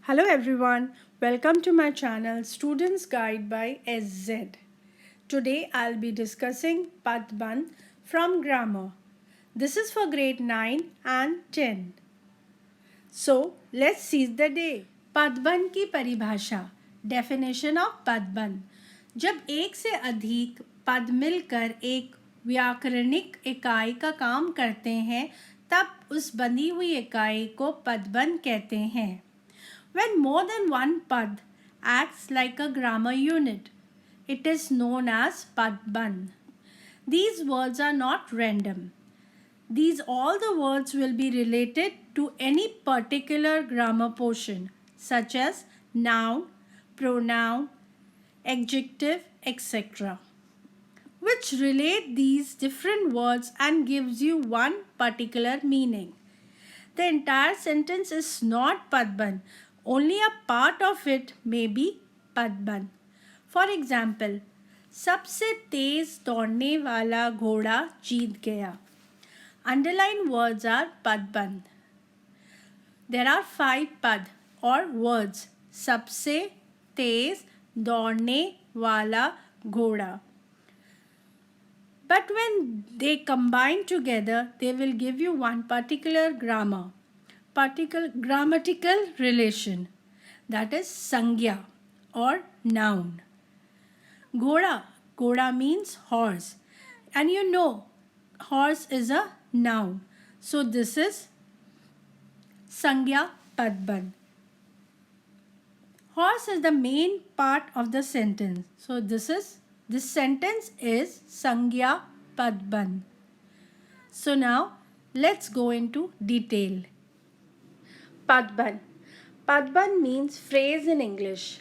Hello everyone, welcome to my channel Students Guide by SZ. Today I'll be discussing Padban from grammar. This is for grade 9 and 10. So let's seize the day. पदबंध की परिभाषा definition of पदबंध जब एक से अधिक पद मिलकर एक व्याकरणिक इकाई का काम करते हैं तब उस बंधी हुई इकाई को पदबंध कहते हैं. When more than one pad acts like a grammar unit, it is known as padban. These words are not random. These all the words will be related to any particular grammar portion such as noun, pronoun, adjective, etc. which relate these different words and gives you one particular meaning. The entire sentence is not padban. Only a part of it may be padban. For example, सबसे तेज दौड़ने वाला घोड़ा जीत गया. Underlined words are padban. There are 5 pad or words. सबसे तेज दौड़ने वाला घोड़ा. But when they combine together, they will give you one particular grammatical relation, that is sangya or noun. Ghoda means horse, and you know horse is a noun. So this is sangya padban. Horse is the main part of the sentence. So this sentence is sangya padban. So now let's go into detail. Padban. Padban means phrase in English.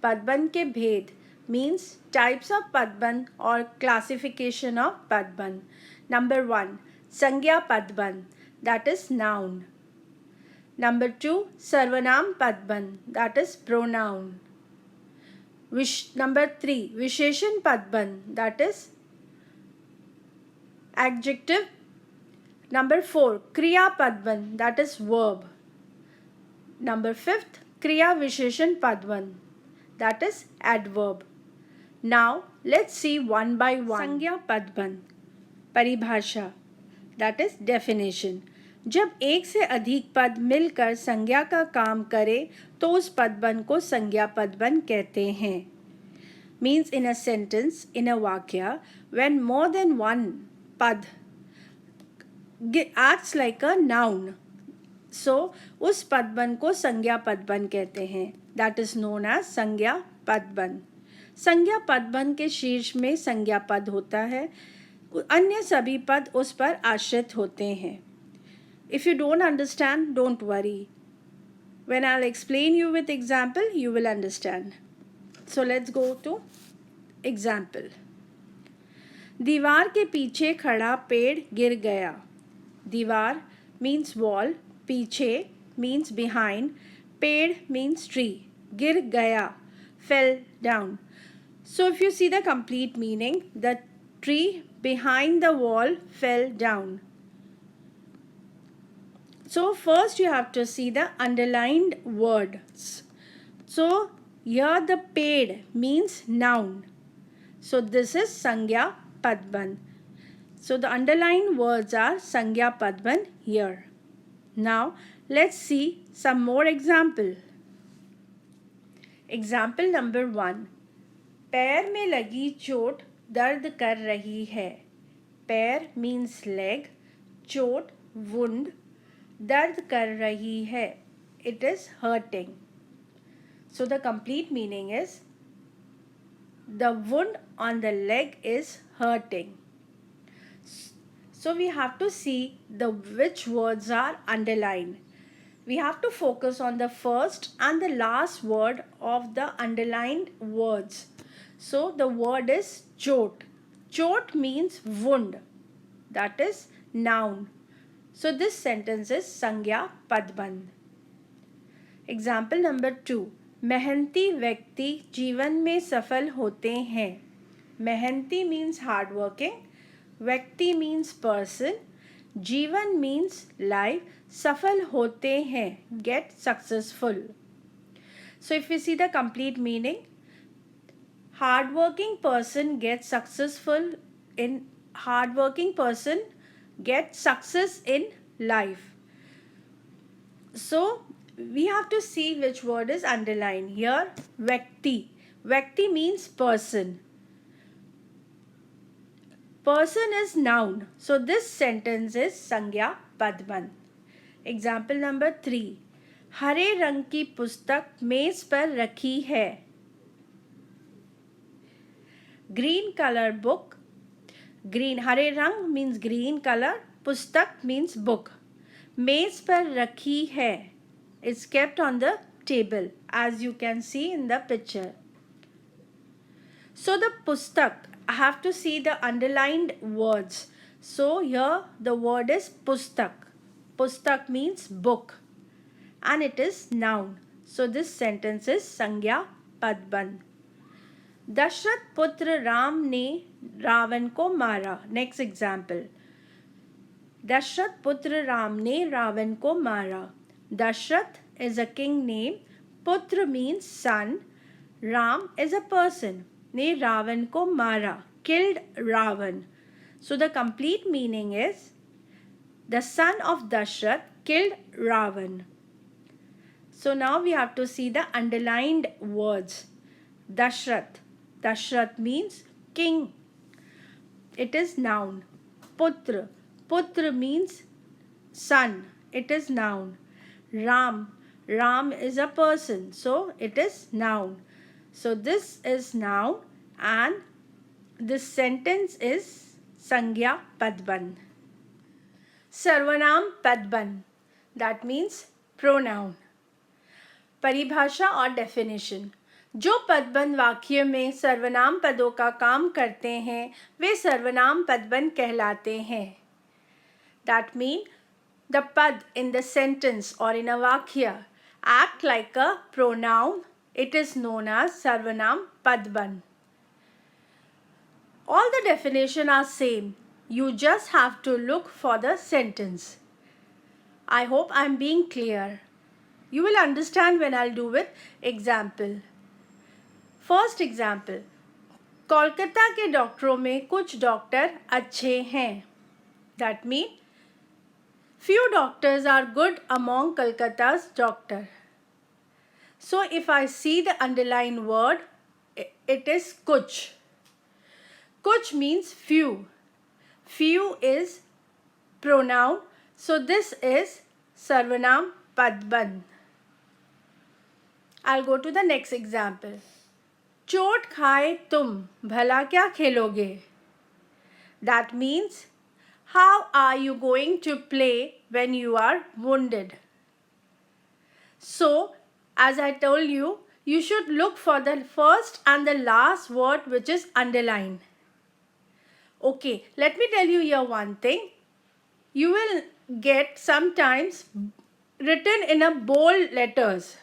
Padban ke bhed means types of padban or classification of padban. Number 1, sangya padban, that is noun. Number 2, sarvanam padban, that is pronoun. Number 3, visheshan padban, that is adjective. Number 4, kriya padban, that is verb. Number 5th, kriya visheshan padban, that is adverb. Now let's see one by one. Sangya padban, परिभाषा, that is definition. जब एक से अधिक पद मिलकर संज्ञा का काम करे तो उस पदबंध को संज्ञा पदबंध कहते हैं. Means in a sentence, in a vakya, when more than one pad acts like a noun, so उस पदबंध को संज्ञा पदबंध कहते हैं. That is known as संज्ञा पदबंध. संज्ञा पदबंध के शीर्ष में संज्ञा पद होता है. अन्य सभी पद उस पर आश्रित होते हैं. If you don't understand, don't worry. When I'll explain you with example, you will understand. So let's go to example. दीवार के पीछे खड़ा पेड़ गिर गया. दीवार means wall, पीछे means behind, पेड़ means tree, गिर गया fell down. So if you see the complete meaning, the tree behind the wall fell down. So first you have to see the underlined words. So here the paid means noun. So this is sangya padban. So the underlined words are sangya padban here. Now let's see some more example. Example number 1. पैर में लगी चोट दर्द कर रही है. पैर means leg, चोट wound, दर्द कर रही है, it is hurting. So the complete meaning is the wound on the leg is hurting. So we have to see which words are underlined. We have to focus on the first and the last word of the underlined words. So the word is chot. Chot means wound, that is noun. So this sentence is sangya padband. Example number 2. मेहनती व्यक्ति जीवन में सफल होते हैं. मेहनती means hardworking, व्यक्ति means person, जीवन means life, सफल होते हैं get successful. So if we see the complete meaning, hardworking person gets successful in hardworking person gets success in life. So we have to see which word is underlined here. Vyakti. Vyakti means person. Person is noun. So this sentence is Sangya Padban. Example number 3. हरे रंग की पुस्तक मेज पर रखी है. Green color book. Green, हरे रंग means green color. पुस्तक means book. मेज पर रखी है. It's kept on the table as you can see in the picture. So the pustak, I have to see the underlined words. So here the word is pustak. Pustak means book and it is noun. So this sentence is Sangya Padban. Dasharath पुत्र राम ने रावण को मारा. Next example. Dasharath पुत्र राम ने रावण को मारा. Dashrath is a king name. Putra means son. Ram is a person. Ne Ravan ko mara, killed Ravan. So the complete meaning is the son of Dashrath killed Ravan. So now we have to see the underlined words. Dashrath. Dashrath means king. It is noun. Putra. Putra means son. It is noun. Ram. Ram is a person. So it is noun. So this is noun and this sentence is Sangya Padban. Sarvanam Padban. That means pronoun. परिभाषा और definition. जो पदबंध वाक्य में सर्वनाम पदों का काम करते हैं वे सर्वनाम पदबंध कहलाते हैं. That means the pad in the sentence or in a vakya act like a pronoun. It is known as Sarvanam Padban. All the definition are same. You just have to look for the sentence. I hope I am being clear. You will understand when I'll do with example. First example. Kolkata के डॉक्टरों में कुछ doctor अच्छे हैं. That means few doctors are good among Kolkata's doctor. So if I see the underlined word, it is kuch. Kuch means few. Few is pronoun. So this is Sarvanam Padban. I'll go to the next example. चोट खाए तुम भला क्या खेलोगे. That means how are you going to play when you are wounded? So as I told you, you should look for the first and the last word which is underlined. Okay, let me tell you here one thing. You will get sometimes written in a bold letters.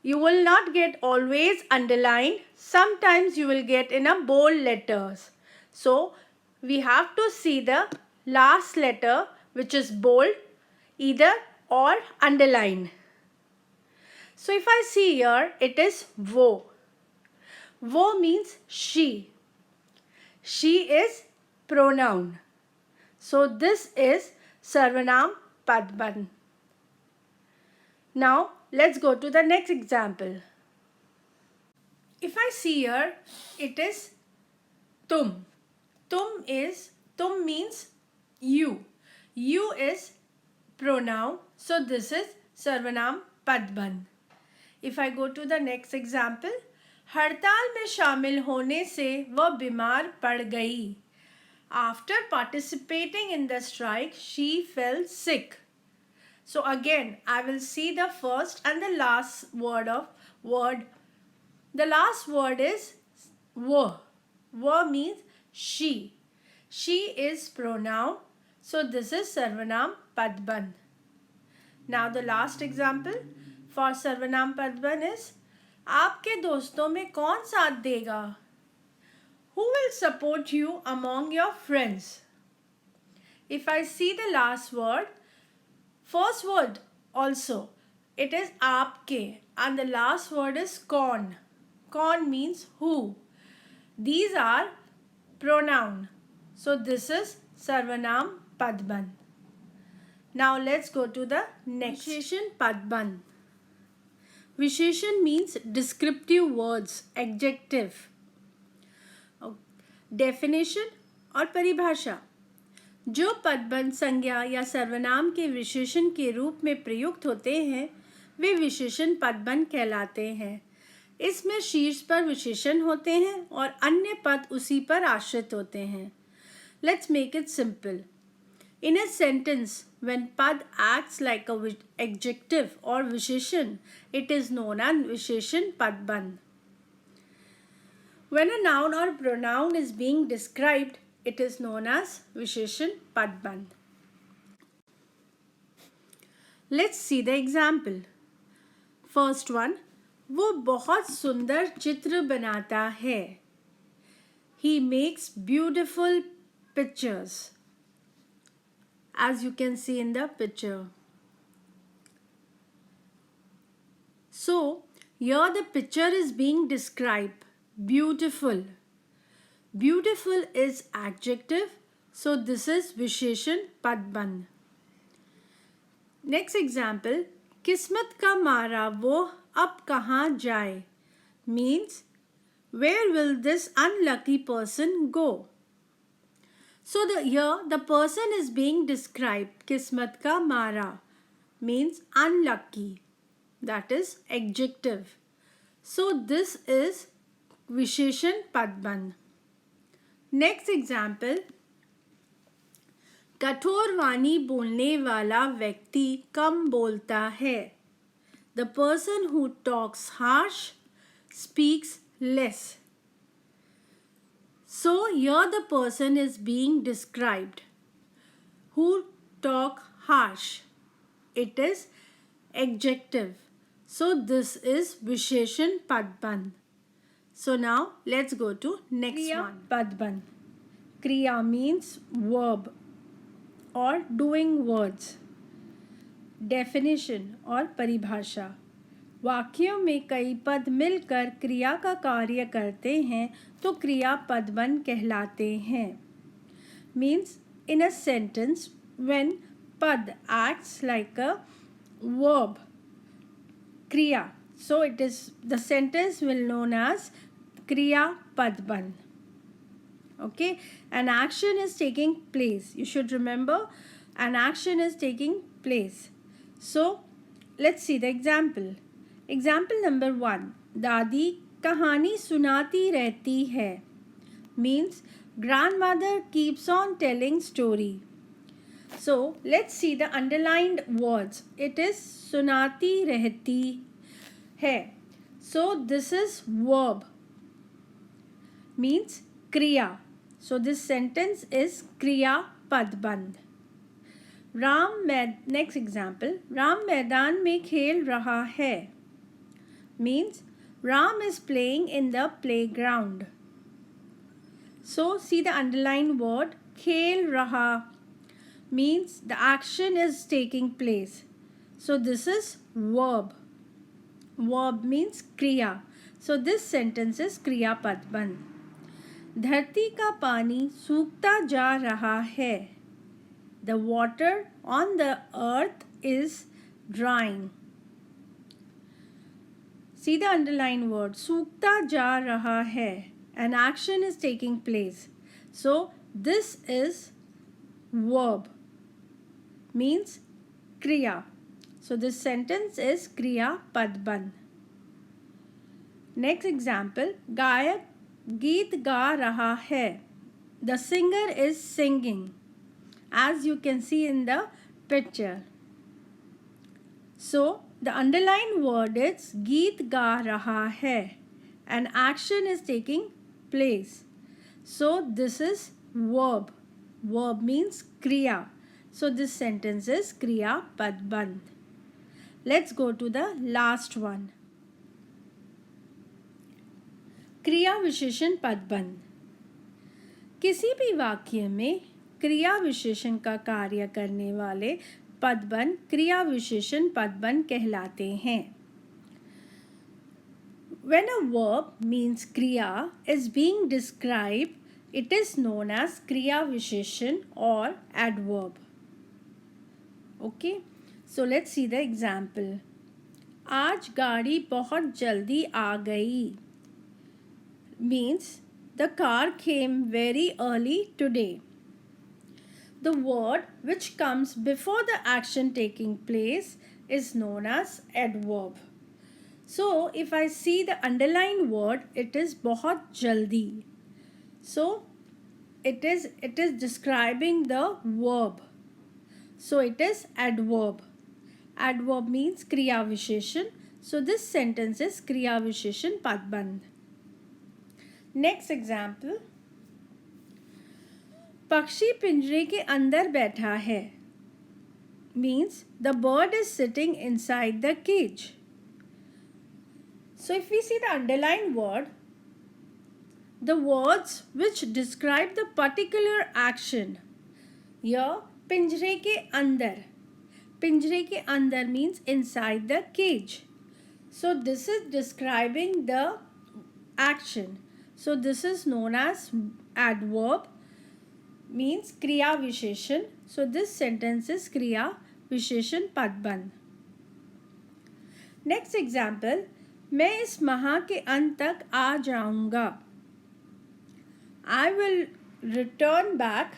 You will not get always underlined. Sometimes you will get in a bold letters. So we have to see the last letter which is bold, either or underlined. So if I see here, it is wo. Wo means she. She is pronoun. So this is Sarvanam Padban. Now let's go to the next example. If I see here, it is tum. Tum means you. You is pronoun. So this is Sarvanam Padban. If I go to the next example, हड़ताल में शामिल होने से वह बीमार पड़ गई. After participating in the strike, she fell sick. So again, I will see the first and the last word. The last word is wa. Wa means she. She is pronoun. So this is Sarvanam Padban. Now the last example for Sarvanam Padban is आपके दोस्तों में कौन साथ देगा. Who will support you among your friends? If I see the last word, first word also, it is आपके, and the last word is कौन. कौन means who. These are pronoun. So this is सर्वनाम पदबंध. Now let's go to the next. विशेषण पदबंध. विशेषण means descriptive words, adjective. Definition और परिभाषा. जो पदबंध संज्ञा या सर्वनाम के विशेषण के रूप में प्रयुक्त होते हैं वे विशेषण पदबंध कहलाते हैं. इसमें शीर्ष पर विशेषण होते हैं और अन्य पद उसी पर आश्रित होते हैं. Let's make it simple. In a sentence, when pad acts like a adjective or visheshan, it is known as visheshan padbandh. When a noun or pronoun is being described, it is known as visheshan padbandh. Let's see the example. First one, वो बहुत सुंदर चित्र बनाता है. He makes beautiful pictures, as you can see in the picture. So here the picture is being described. Beautiful. Beautiful is adjective, so this is visheshan padbandh. Next example, किस्मत का मारा वो अब कहाँ जाए means where will this unlucky person go. So here the person is being described. किस्मत का मारा means unlucky, that is adjective. So this is विशेषण पदबंध. Next example, कठोर वाणी बोलने वाला व्यक्ति कम बोलता है. The person who talks harsh speaks less. So here the person is being described. Who talk harsh. It is adjective. So this is visheshan padbandh. So now let's go to next Kriya one. Padbandh. Kriya means verb or doing words. Definition और परिभाषा. वाक्यों में कई पद मिलकर क्रिया का कार्य करते हैं तो क्रिया पदबंध कहलाते हैं. Means in a sentence when pad acts like a verb, kriya, so it is the sentence will known as kriya padbandh. Okay, an action is taking place. You should remember an action is taking place. So let's see the example. Example number 1. दादी कहानी सुनाती रहती है means grandmother keeps on telling story. So let's see the underlined words. It is सुनाती रहती है. So this is verb means kriya. So this sentence is kriya padbandh. Next example, Ram मैदान में खेल रहा है means Ram is playing in the playground. So see the underlined word खेल रहा means the action is taking place. So this is verb. Verb means kriya. So this sentence is kriya padbandh. धरती का पानी सूखता जा रहा है. The water on the earth is drying. See the underlined word सूखता जा रहा है. An action is taking place. So this is verb means kriya. So this sentence is kriya padbandh. Next example, गायक गीत गा रहा है. The singer is singing, as you can see in the picture. So the underlined word is गीत गा रहा है. An action is taking place. So this is verb. Verb means kriya. So this sentence is kriya padbandh. Let's go to the last one. क्रिया विशेषण पदबंध. किसी भी वाक्य में क्रिया विशेषण का कार्य करने वाले पदबंध क्रिया विशेषण पदबंध कहलाते हैं. When a verb means kriya is being described, it is known as kriya visheshan or adverb. Okay, so let's see the example. आज गाड़ी बहुत जल्दी आ गई means the car came very early today. The word which comes before the action taking place is known as adverb. So if I see the underlined word, it is बहुत जल्दी. So it is describing the verb. So it is adverb. Adverb means kriya visheshan. So this sentence is kriya visheshan padbandh. Next example. पक्षी पिंजरे के अंदर बैठा है means the bird is sitting inside the cage. So if we see the underlined word, the words which describe the particular action, here पिंजरे के अंदर, पिंजरे के अंदर means inside the cage. So this is describing the action. So this is known as adverb, means kriya visheshan. So this sentence is kriya visheshan padbandh. Next example, मैं इस माह के अंत तक आ जाऊंगा. I will return back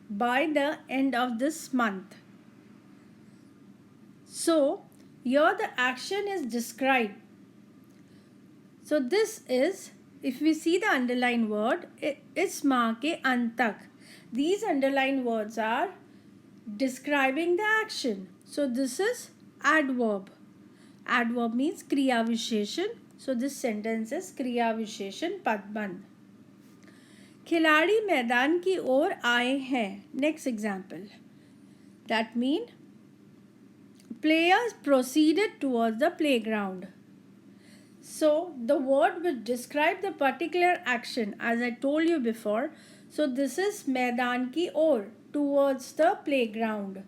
by the end of this month. So here the action is described. So this is, if we see the underlined word, इस माह के अंत तक. These underlined words are describing the action. So this is adverb. Adverb means kriya visheshan. So this sentence is kriya visheshan padbandh. खिलाड़ी मैदान की ओर आए हैं. Next example. That means players proceeded towards the playground. So the word which describe the particular action, as I told you before, so this is मैदान की ओर, towards the playground.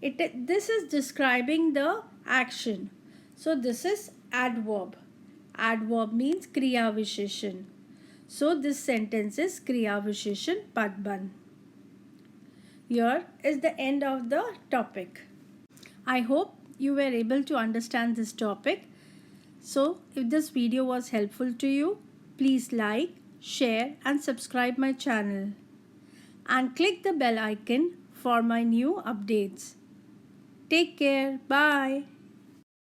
This is describing the action. So this is adverb. Adverb means kriya visheshan. So this sentence is kriya visheshan padbandh. Here is the end of the topic. I hope you were able to understand this topic. So if this video was helpful to you, please like, share and subscribe my channel. And click the bell icon for my new updates. Take care. Bye.